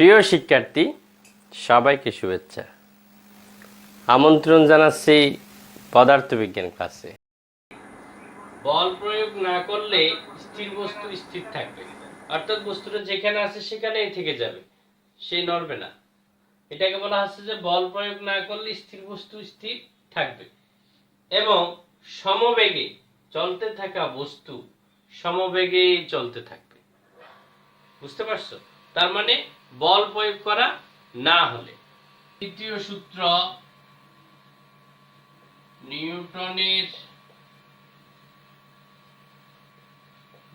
প্রিয় শিক্ষার্থী সবাইকে শুভেচ্ছা। আমন্ত্রণ জানাচ্ছি পদার্থবিজ্ঞান ক্লাসে। বল প্রয়োগ না করলে স্থির বস্তু স্থির থাকবে, অর্থাৎ বস্তুটা যেখানে আছে সেখানেই থেকে যাবে, সে নড়বে না। এটাকে বলা হচ্ছে যে বল প্রয়োগ না করলে স্থির বস্তু স্থির থাকবে এবং সমবেগে চলতে থাকা বস্তু সমবেগে চলতে থাকবে। বুঝতে পারছো? তার মানে বল প্রয়োগ করা না হলে। দ্বিতীয় সূত্র, নিউটনের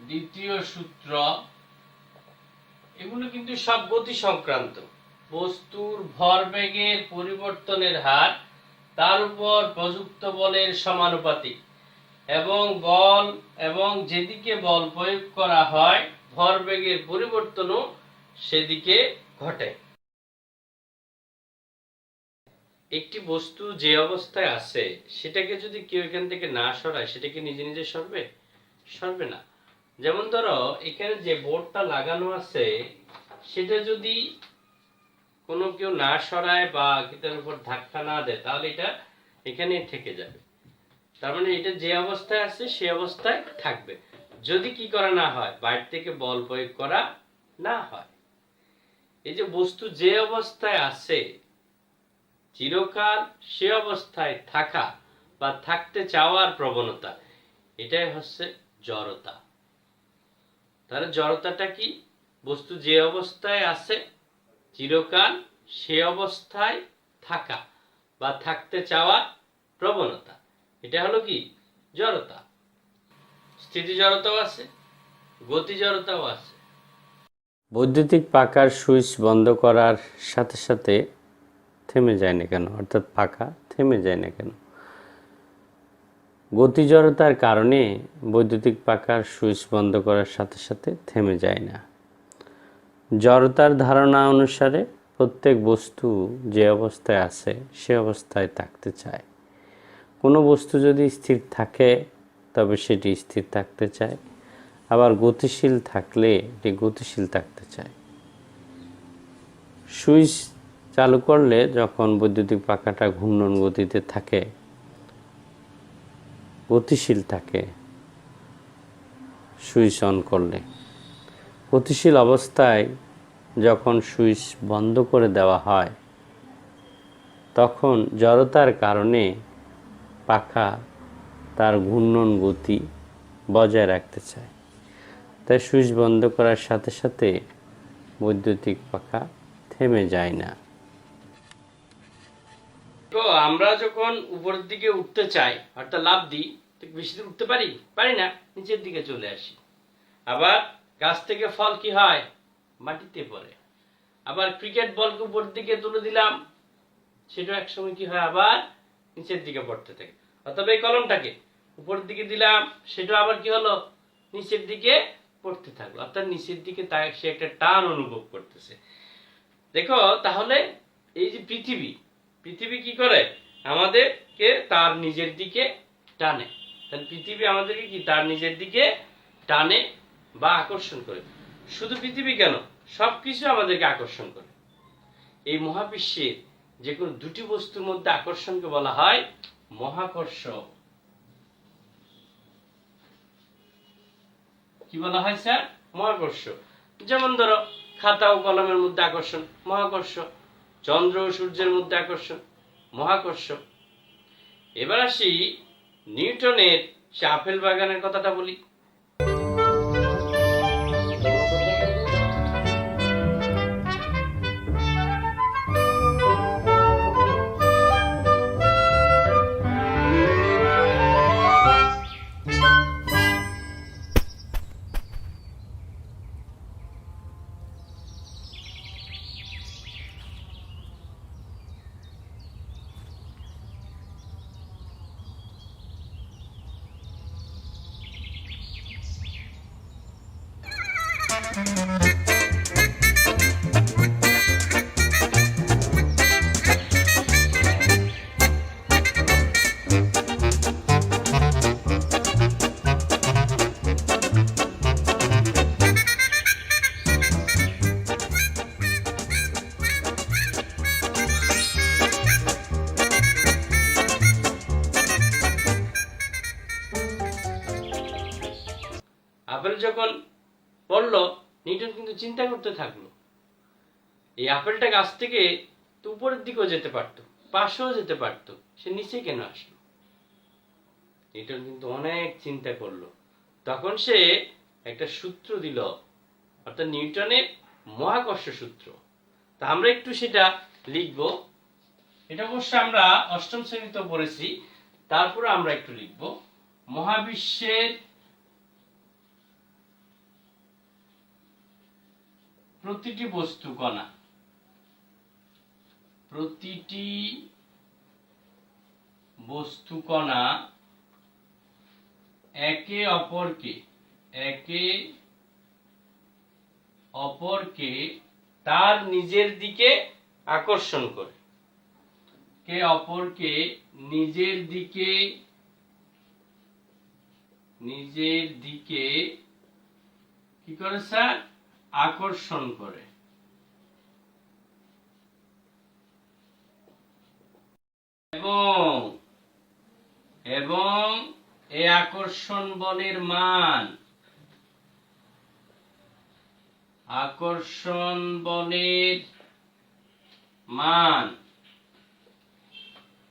দ্বিতীয় সূত্র, এগুলো কিন্তু সব গতি সংক্রান্ত। বস্তুর ভরবেগের পরিবর্তনের হার তার উপর প্রযুক্ত বলের সমানুপাতিক এবং যেদিকে বল প্রয়োগ করা হয় ভরবেগের পরিবর্তনও সেদিকে ঘটে। একটি বস্তু যে অবস্থায় আছে সেটাকে যদি কেউ এখান থেকে না সরায়, সেটা কি নিজে নিজে সরবে না। যেমন ধরো এখানে যে বোর্ডটা লাগানো আছে সেটা যদি কোনো কেউ না সরায় বা এটার উপর ধাক্কা না দেয় তাহলে এটা এখানেই থেকে যাবে। তার মানে এটা যে অবস্থায় আছে সে অবস্থায় থাকবে, যদি কি করা না হয়, বাইরে থেকে বল প্রয়োগ করা না হয়। এই যে বস্তু যে অবস্থায় আছে চিরকাল সে অবস্থায় থাকা বা থাকতে চাওয়ার প্রবণতা, এটাই হচ্ছে জড়তা। তাহলে জড়তাটা কি? বস্তু যে অবস্থায় আছে চিরকাল সে অবস্থায় থাকা বা থাকতে চাওয়ার প্রবণতা, এটা হলো কি? জড়তা। স্থিতি জড়তাও আছে, গতি জড়তাও আছে। বৈদ্যুতিক পাখার সুইচ বন্ধ করার সাথে সাথে থেমে যায় না কেন? অর্থাৎ পাখা থেমে যায় না কেন? গতি জড়তার কারণে বৈদ্যুতিক পাখার সুইচ বন্ধ করার সাথে সাথে থেমে যায় না। জড়তার ধারণা অনুসারে প্রত্যেক বস্তু যে অবস্থায় আছে সে অবস্থায় থাকতে চায়। কোনো বস্তু যদি স্থির থাকে তবে সেটি স্থির থাকতে চায়, আবার গতিশীল থাকলে এটি গতিশীল থাকতে চায়। সুইচ চালু করলে যখন বৈদ্যুতিক পাখাটা ঘূর্ণন গতিতে থাকে, গতিশীল থাকে, সুইচ অন করলে গতিশীল অবস্থায় যখন সুইচ বন্ধ করে দেওয়া হয় তখন জড়তার কারণে পাখা তার ঘূর্ণন গতি বজায় রাখতে চায়, তাই সুইচ বন্ধ করার সাথে সাথে বৈদ্যুতিক পাখা থেমে যায় না। তো আমরা যখন উপরের দিকে উঠতে চাই অর্থাৎ লাফ দিই, বেশি দূর উঠতে পারি না, নিচের দিকে চলে আসি। আবার গাছ থেকে ফল কি হয়? মাটিতে পড়ে। আবার ক্রিকেট বলকে উপরের দিকে তুলে দিলাম, সেটা একসময় কি হয়? আবার নিচের দিকে পড়তে থাকে। অথবা এই কলমটাকে উপরের দিকে দিলাম, সেটা আবার কি হলো? নিচের দিকে পড়তে থাকলো, অর্থাৎ নিচের দিকে সে একটা টান অনুভব করতেছে। দেখো তাহলে এই যে পৃথিবী কি করে? আমাদেরকে তার নিজের দিকে টানে। তাহলে পৃথিবী আমাদেরকে কি তার নিজের দিকে টানে বা আকর্ষণ করে। শুধু পৃথিবী কেন, সবকিছু আমাদেরকে আকর্ষণ করে। এই মহাবিশ্বের যে কোনো দুটি বস্তুর মধ্যে আকর্ষণকে বলা হয় মহাকর্ষ। কি বলা হয় স্যার? মহাকর্ষ। যেমন ধরো খাতা ও কলমের মধ্যে আকর্ষণ, মহাকর্ষ। চন্দ্র ও সূর্যের মধ্যে আকর্ষণ, মহাকর্ষ। এবার আসি নিউটনের সে আপেল বাগানের কথাটা বলি। পরে যখন পড়লো, নিউটন কিন্তু চিন্তা করতে থাকলো, এই আপেলটা গাছ থেকে তো উপরের দিকেও যেতে পারতো, পাশেও যেতে পারতো, সে নিচে কেন আসলো? নিউটন কিন্তু অনেক চিন্তা করলো। তখন সে একটা সূত্র দিল, অর্থাৎ নিউটনের মহাকর্ষ সূত্র। তা আমরা একটু সেটা লিখব। এটা অবশ্য আমরা অষ্টম শ্রেণীতে পড়েছি, তারপরে আমরা একটু লিখব। মহাবিশ্বের প্রতিটি বস্তু কণা, প্রতিটি বস্তু কণা একে অপরকে তার নিজের দিকে আকর্ষণ করে, অপরকে নিজের দিকে কি করে স্যার? আকর্ষণ করে। এবং এই আকর্ষণ বলের মান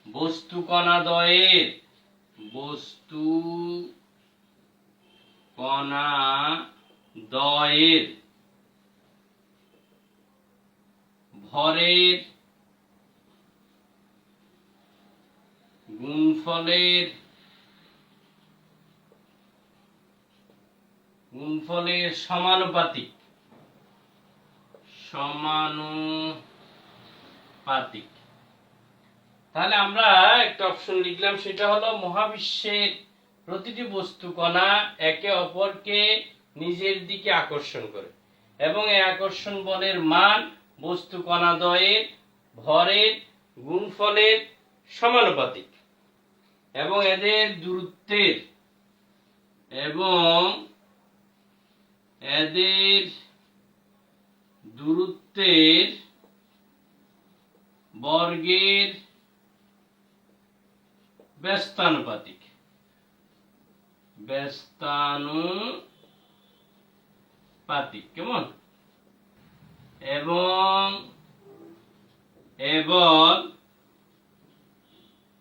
বস্তু কণাদ্বয়ের ভরের গুণফলের সমানুপাতিক। তাহলে আমরা একটা অপশন লিখলাম, সেটা হলো মহাবিশ্বের প্রতিটি বস্তু কণা একে অপরকে নিজের দিকে আকর্ষণ করে, এবং এই আকর্ষণ বলের মান বস্তু কণাদ্বয়ের ভরের গুণফলের সমানুপাতিক, এবং এদের দূরত্বের বর্গের ব্যস্তানুপাতিক। কেমন? এবং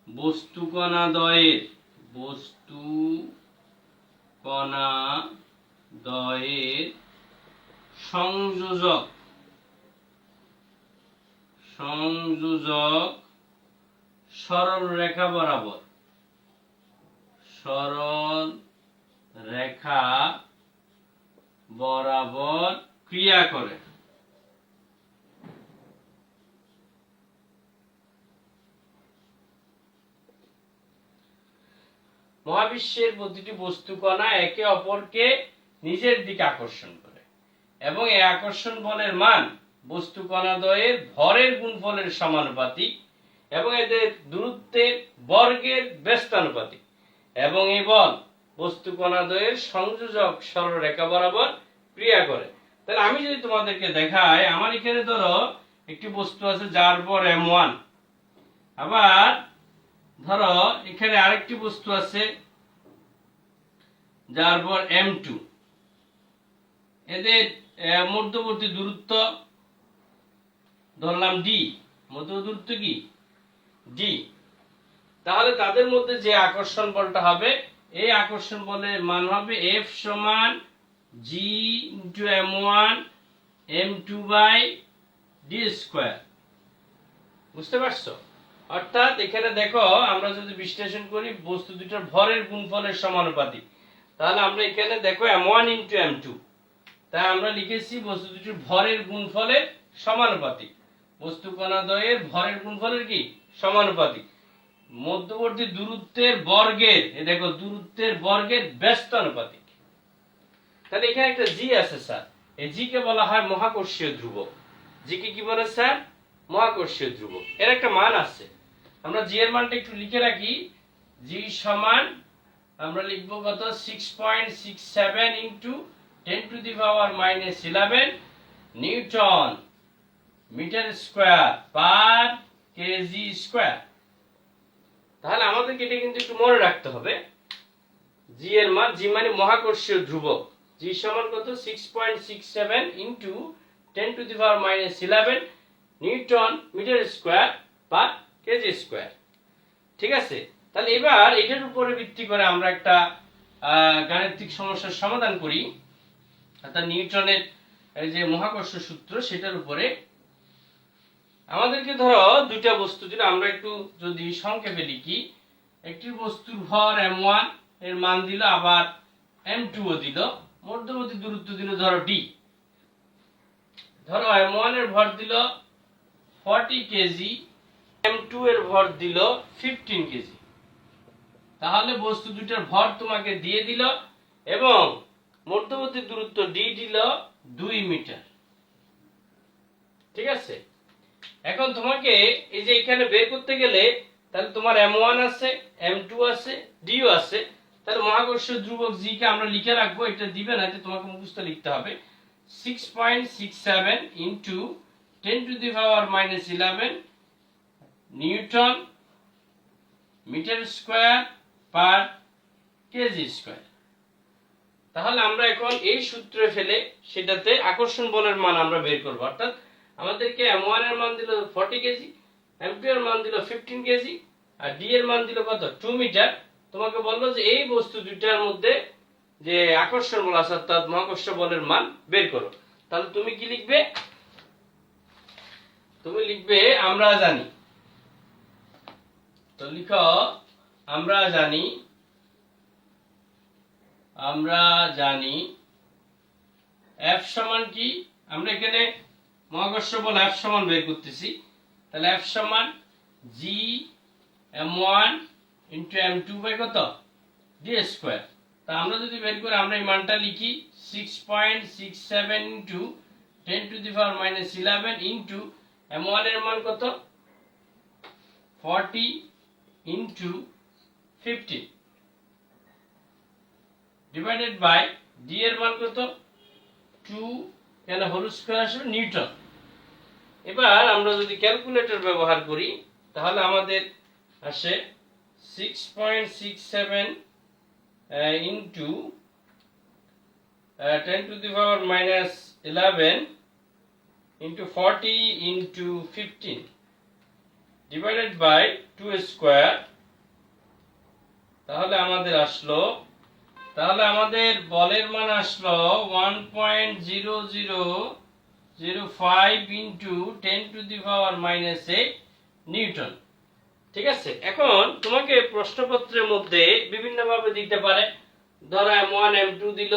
বস্তু কণাদ্বয়ের সংযোজক সরল রেখা বরাবর ক্রিয়া করে। মহাবিশ্বের প্রতিটি বস্তু কণা একে অপরকে নিজের দিকে আকর্ষণ করে, এবং এই আকর্ষণ বলের মান বস্তু কণাদ্বয়ের ভরের গুণফলের সমানুপাতিক, এবং এদের দূরত্বের বর্গের ব্যস্তানুপাতিক, এবং এই বল বস্তু কণাদ্বয়ের সংযোজক সরলরেখা বরাবর ক্রিয়া করে। তাহলে আমি যদি তোমাদেরকে দেখাই, আমার এখানে ধরো একটি বস্তু আছে যার ভর m1, আবার ধরো এখানে আরেকটি বস্তু আছে যার ভর m2। এদের মধ্যবর্তী দূরত্ব ধরলাম d, মধ্যবর্তী দূরত্ব কি? d। তাহলে তাদের মধ্যে যে আকর্ষণ বলটা হবে, এই আকর্ষণ বলের মান হবে F সমান g × m1 m2/d²। বুঝতে পারছো? অর্থাৎ এখানে দেখো, আমরা যদি বিশ্লেষণ করি বস্তু দুটোর ভরের গুণফলের সমানুপাতিক, তাহলে আমরা এখানে দেখো m1 × m2, তাই আমরা লিখেছি বস্তু দুটোর ভরের গুণফলের সমানুপাতিক। বস্তু কণাদ্বয়ের ভরের গুণফলের কি? সমানুপাতিক। মধ্যবর্তী দূরত্বের বর্গের, এই দেখো দূরত্বের বর্গের ব্যস্তানুপাতিক। তাহলে এখানে একটা জি আছে স্যার, এই জি কে বলা হয় মহাকর্ষীয় ধ্রুবক। জি কে কি বলে স্যার? মহাকর্ষীয় ধ্রুবক। এর একটা মান আছে, আমরা জি এর মানটা একটু লিখে রাখি। জি সমান আমরা লিখব কত? 6.67 × 10⁻⁻11 newton metre square per KG square. তাহলে আমাদেরকে এটা কিন্তু একটু মনে রাখতে হবে। জি এর মান, জি মানে মহাকর্ষীয় ধ্রুবক, g সমান কত 6.67 into 10 to the power minus 11 newton metre square per KG square. ঠিক আছে, তাহলে এবার এটার উপরে ভিত্তি করে আমরা একটা গাণিতিক সমস্যার সমাধান করি, অর্থাৎ নিউটনের এই যে মহাকর্ষ সূত্র সেটার উপরে আমাদেরকে ধরো দুইটা বস্তু দিল, আমরা একটু যদি সংক্ষেপে লিখি, একটি বস্তুর ভর m1 এর মান দিল, আবার m2 ও দিল, মধ্যবর্তী দূরত্ব দিল ধরো d। ধরো m1 এর ভর দিল 40 কেজি, m2 এর ভর দিল 15 কেজি। তাহলে বস্তু দুইটার ভর তোমাকে দিয়ে দিল এবং মধ্যবর্তী দূরত্ব d দিল 2 মিটার। ঠিক আছে, এখন তোমাকে এই যে এখানে বের করতে গেলে তাহলে তোমার m1 আছে, m2 আছে, d ও আছে, তাহলে মহাকর্ষ ধ্রুবক g কে আমরা লিখে রাখবো, এটা দিবে না, এটা তোমাকে মুখস্থ লিখতে হবে। 6.67 into 10 to the power minus 11 newton metre square per KG square. তাহলে আমরা এখন এই সূত্রে ফেলে সেটাতে আকর্ষণ বলের মান আমরা বের করব, অর্থাৎ আমাদেরকে m1 এর মান দিল 40 কেজি, m2 এর মান দিল 15 কেজি, আর d এর মান দিল কত 2 মিটার। তোমাকে বললো যে এই বস্তু দুইটার মধ্যে যে আকর্ষণ বল আছে অর্থাৎ মহাকর্ষ বলের মান বের করো। তাহলে তুমি কি লিখবে? তুমি লিখবে আমরা জানি। তো লিখো আমরা জানি F সমান কি, আমরা এখানে মহাকর্ষ বল F সমান বের করতেছি, তাহলে F সমান g m1 into m2 by কত d স্কয়ার। তা আমরা যদি বের করি আমরা এই মানটা লিখি 6.67 into 10 to the power minus 11 into m1 এর মান কত 40 ইনটু 15 ডিভাইডেড বাই d এর মান কত 2 কেন হোল স্কয়ার আসলে নিউটন। এবার আমরা যদি ক্যালকুলেটর ব্যবহার করি তাহলে আমাদের আসে 6.67 into 10 to the power minus 11 into 40 into 15 divided by 2 square. তাহলে আমাদের বলের মান আসলো 1.0005 into 10 to the power minus 8 newton. ঠিক আছে, এখন তোমাকে প্রশ্নপত্রের মধ্যে বিভিন্ন ভাবে দিতে পারে, ধরো m1 m2 দিল,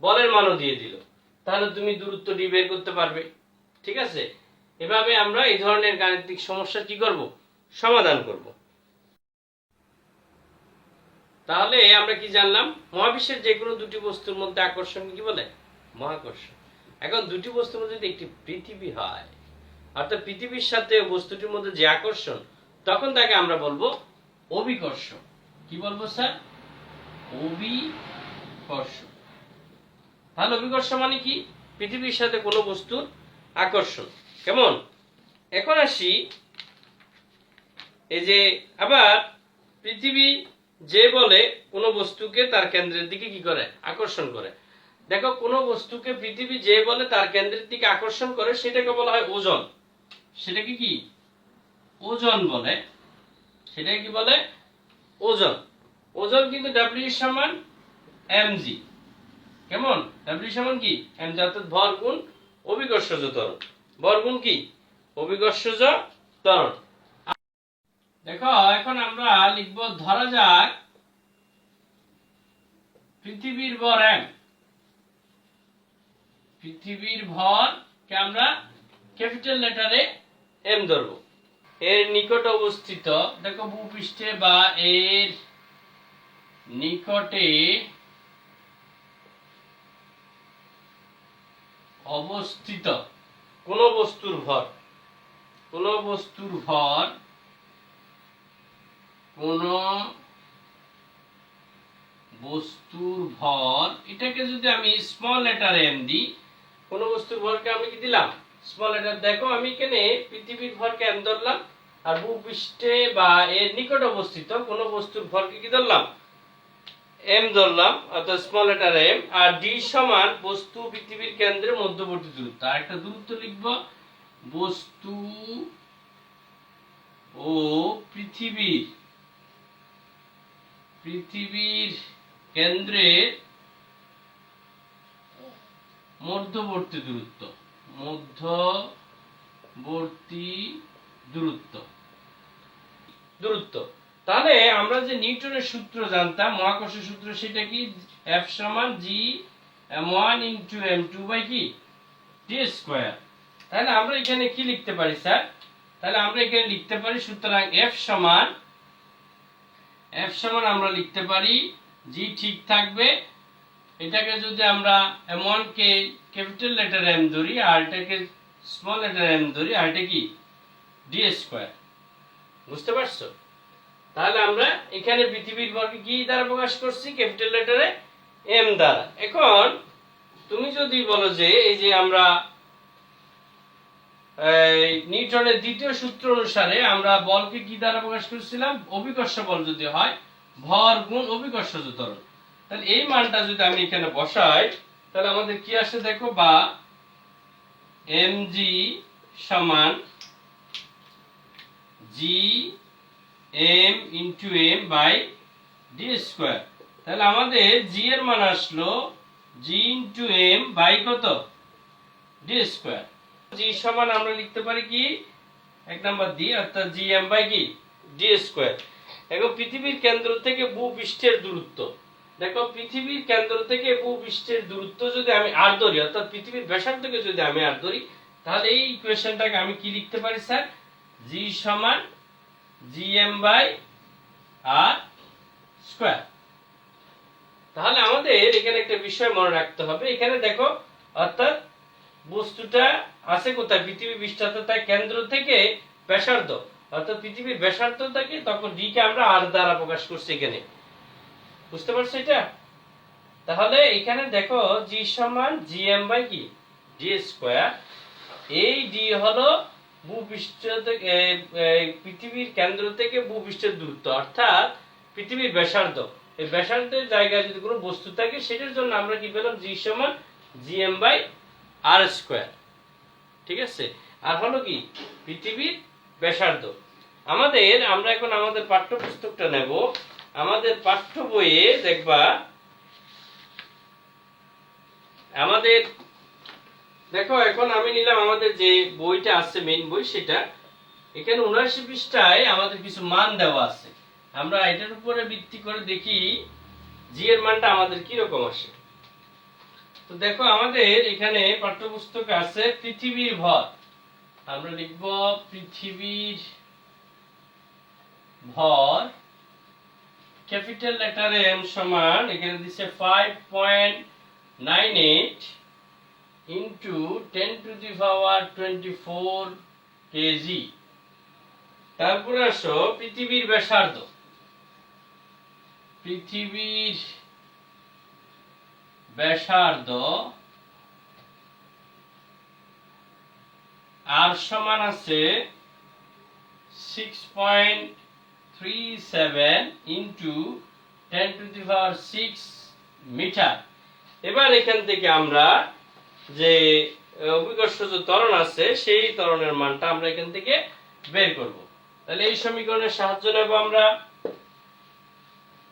বলের মানও দিয়ে দিল, তাহলে তুমি দূরত্ব d বের করতে পারবে। ঠিক আছে, এভাবে আমরা এই ধরনের গাণিতিক সমস্যা কি করব, সমাধান করব। তাহলে আমরা কি জানলাম, মহাবিশ্বের যে কোনো দুটি বস্তুর মধ্যে আকর্ষণ কি বলে, মহাকর্ষণ। এখন দুটি বস্তুর মধ্যে যদি একটি পৃথিবী হয়, অর্থাৎ পৃথিবীর সাথে বস্তুটির মধ্যে যে আকর্ষণ, তখন তাকে আমরা বলবো অভিকর্ষ। কি বলবো স্যার? অভিকর্ষ। তাহলে অভিকর্ষ মানে কি, পৃথিবীর সাথে কোনো বস্তুর আকর্ষণ। কেমন? এখন আসি এই যে আবার পৃথিবী যে বলে কোনো বস্তুকে তার কেন্দ্রের দিকে কি করে, আকর্ষণ করে। দেখো কোনো বস্তুকে পৃথিবী যে বলে তার কেন্দ্রের দিকে আকর্ষণ করে সেটাকে বলা হয় ওজন। সেটাকে কি ওজন বলে, সেটাকে কি বলে ওজন। ওজন কিন্তু W সমান mg। কেমন? W সমান কি mg, অর্থাৎ ভর গুণ অভিকর্ষজ ত্বরণ। ভর গুণ কি অভিকর্ষজ ত্বরণ। দেখো এখন আমরা লিখব, ধরা যাক পৃথিবীর ভর m, পৃথিবীর ভর কে আমরা ক্যাপিটাল লেটারে m ধরব। এর নিকট অবস্থিত, দেখো ভূপৃষ্ঠে বা এর নিকটে অবস্থিত কোন বস্তুর ভর, কোন বস্তুর ভর এটাকে যদি আমি স্মল লেটার m দিই, কোন বস্তুর ভরকে আমি কি দিলাম স্মল লেটার। দেখো আমি এখানে পৃথিবীর ভরকে m ধরলাম, আর ভূপৃষ্ঠে বা এর নিকট অবস্থিত কোন বস্তুর ভরকে কি ধরলাম এম ধরলাম, অর্থাৎ স্মল লেটার এম, আর ডি সমান বস্তু পৃথিবীর কেন্দ্রের মধ্যবর্তী দূরত্ব। আর একটা দূরত্ব লিখব, বস্তু ও পৃথিবীর কেন্দ্রের মধ্যবর্তী দূরত্ব। তাহলে আমরা যে নিউটনের সূত্র জানতাম, মহাকর্ষ সূত্র, সেটা কি? F সমান g m1 into m2 by কি d স্কয়ার। তাহলে আমরা এখানে কি লিখতে পারি স্যার? তাহলে আমরা এখানে লিখতে পারি, সুতরাং F সমান আমরা লিখতে পারি g ঠিক থাকবে। এটাকে যদি আমরা m1 কে ক্যাপিটাল লেটার m ধরি, আর এটাকে স্মল লেটার m ধরি, আর এটা কি d স্কয়ার। বুঝতে পারছো? তাহলে আমরা এখানে পৃথিবীর ভরকে কি দ্বারা প্রকাশ করছি? ক্যাপিটাল লেটারে m দ্বারা। এখন তুমি যদি বলো যে এই যে আমরা নিউটনের দ্বিতীয় সূত্র অনুসারে আমরা বলকে কি দ্বারা প্রকাশ করেছিলাম? অভিকর্ষ বল যদি হয়, ভর গুণ অভিকর্ষজ ত্বরণ। তাহলে এই মানটা যদি আমি এখানে বসাই, তাহলে আমাদের কি আসে দেখো, বা mg সমান g m into m by d square. তাহলে আমাদের g এর মান আসলো g ইনটু m বাই কত? d square. g সমান আমরা লিখতে পারি কি? এক নাম্বার d, অর্থাৎ gm বাই কি d স্কয়ার। এখন পৃথিবীর কেন্দ্র থেকে ভূপৃষ্ঠের দূরত্ব, দেখো পৃথিবীর কেন্দ্র থেকে ভূপৃষ্ঠের দূরত্ব যদি আমি r ধরি, অর্থাৎ পৃথিবীর ব্যাসার্ধকে যদি আমি r ধরি, তাহলে এই ইকুয়েশনটাকে আমি কি লিখতে পারি স্যার? g সমান gm বাই r স্কয়ার। তাহলে আমাদের এখানে একটা বিষয় মনে রাখতে হবে, এখানে দেখো, অর্থাৎ বস্তুটা আছে কোথায়? পৃথিবী পৃষ্ঠতে, তাই কেন্দ্র থেকে ব্যাসার্ধ, অর্থাৎ পৃথিবীর ব্যাসার্ধটাকে তখন d কে আমরা r দ্বারা প্রকাশ করছি এখানে। বুঝতে পারছো এটা? তাহলে এখানে দেখো g সমান gm বাই কি d স্কয়ার। এই d হলো ভূপৃষ্ঠ থেকে পৃথিবীর কেন্দ্র থেকে ভূপৃষ্ঠের দূরত্ব, অর্থাৎ পৃথিবীর ব্যাসার্ধ। এই ব্যাসার্ধের জায়গায় যদি কোনো বস্তু থাকে, সেটার জন্য আমরা কি পেলাম? g সমান gm বাই r স্কয়ার। ঠিক আছে? আর হলো কি পৃথিবীর ব্যাসার্ধ। আমরা এখন আমাদের পাঠ্যপুস্তকটা নেব। আমাদের পাঠ্য বইয়ে দেখবা, আমাদের দেখো, এখন আমি নিলাম আমাদের যে বইটা আছে, মেইন বই, সেটা। এখানে ৭৯ পৃষ্ঠায় আমাদের কিছু মান দেওয়া আছে। আমরা এটার উপরে ভিত্তি করে দেখি জি এর মানটা আমাদের কি রকম আসে। তো দেখো, আমাদের এখানে পাঠ্যপুস্তকে আছে পৃথিবীর ভর। আমরা লিখব পৃথিবীর ভর, ক্যাপিটাল লেটারে m সমান, এখানে দিছে 5.98 into 10 to the power 24 KG. তারপরে আসো পৃথিবীর ব্যাসার্ধ। পৃথিবীর ব্যাসার্ধ আর সমান আছে 6.37 into 10 to the power 6 metre. এবার এখান থেকে আমরা যে অভিকর্ষজ ত্বরণ আছে, সেই ত্বরণের মানটা আমরা এখান থেকে বের করব। তাহলে এই সমীকরণের সাহায্য নেব আমরা।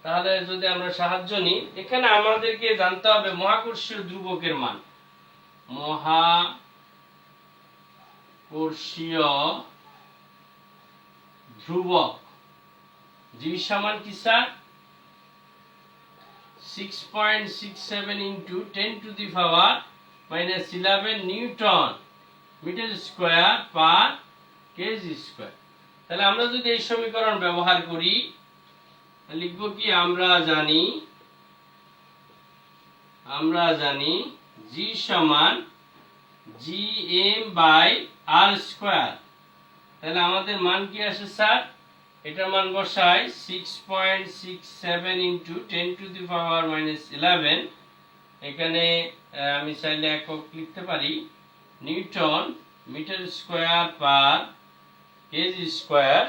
তাহলে যদি আমরা সাহায্য নিই, এখানে আমাদেরকে জানতে হবে মহাকর্ষীয় ধ্রুবকের মান। মহাকর্ষীয় ধ্রুবক g সমান কি sir? 6.67 into 10 to the power -11 newton metre square per KG square. তাহলে আমরা যদি এই সমীকরণ ব্যবহার করি, লিখব কি? আমরা জানি g সমান gm বাই r স্কয়ার। তাহলে আমাদের মান কি আসে স্যার? এটার মান বসাই 6.67 ইনটু 10 টু দি পাওয়ার -11। এখানে আমি চাইলে একক লিখতে পারি, newton metre square per KG square.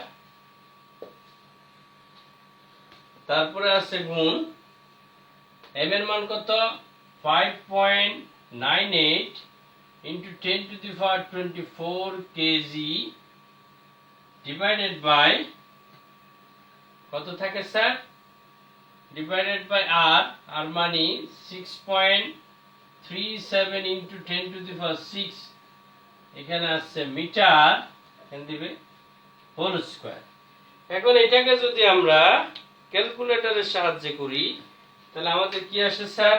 তারপরে আছে গুণ, m এর মান কত 5.98 into 10 to the power 24 kg divided by কত থাকে স্যার divided by r মানে 6.37 into 10 to the power 6 এখানে আসছে মিটার এখানে দিবে হোল স্কয়ার। এখন এটাকে যদি আমরা ক্যালকুলেটরের সাহায্যে করি তাহলে আমাদের কি আসে স্যার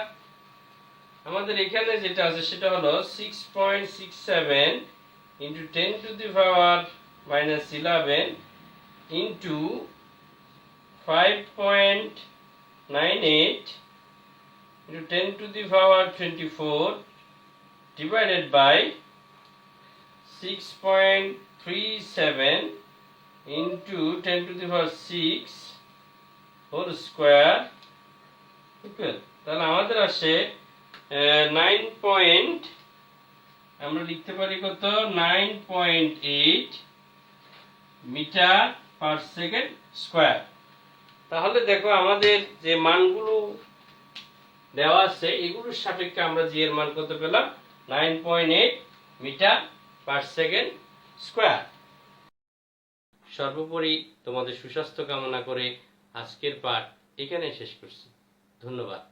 আমাদের এখানে যেটা আছে সেটা হলো 6.67 into 10 to the power minus 11 into 5.98 into 10 to the power 24 divided by 6.37 into 10 to the power 6 whole square equal তাহলে আমাদের আসে 9 পয়েন্ট আমরা লিখতে পারি কত 9.8 মিটার পার সেকেন্ড স্কয়ার। তাহলে দেখো আমাদের যে মানগুলো দেওয়া আছে এগুলোর সাপেক্ষে আমরা জি এর মান কত পেলাম 9.8 মিটার পার সেকেন্ড স্কয়ার। সর্বোপরি তোমাদের সুস্বাস্থ্য কামনা করে আজকের পাঠ এখানে শেষ করছি। ধন্যবাদ।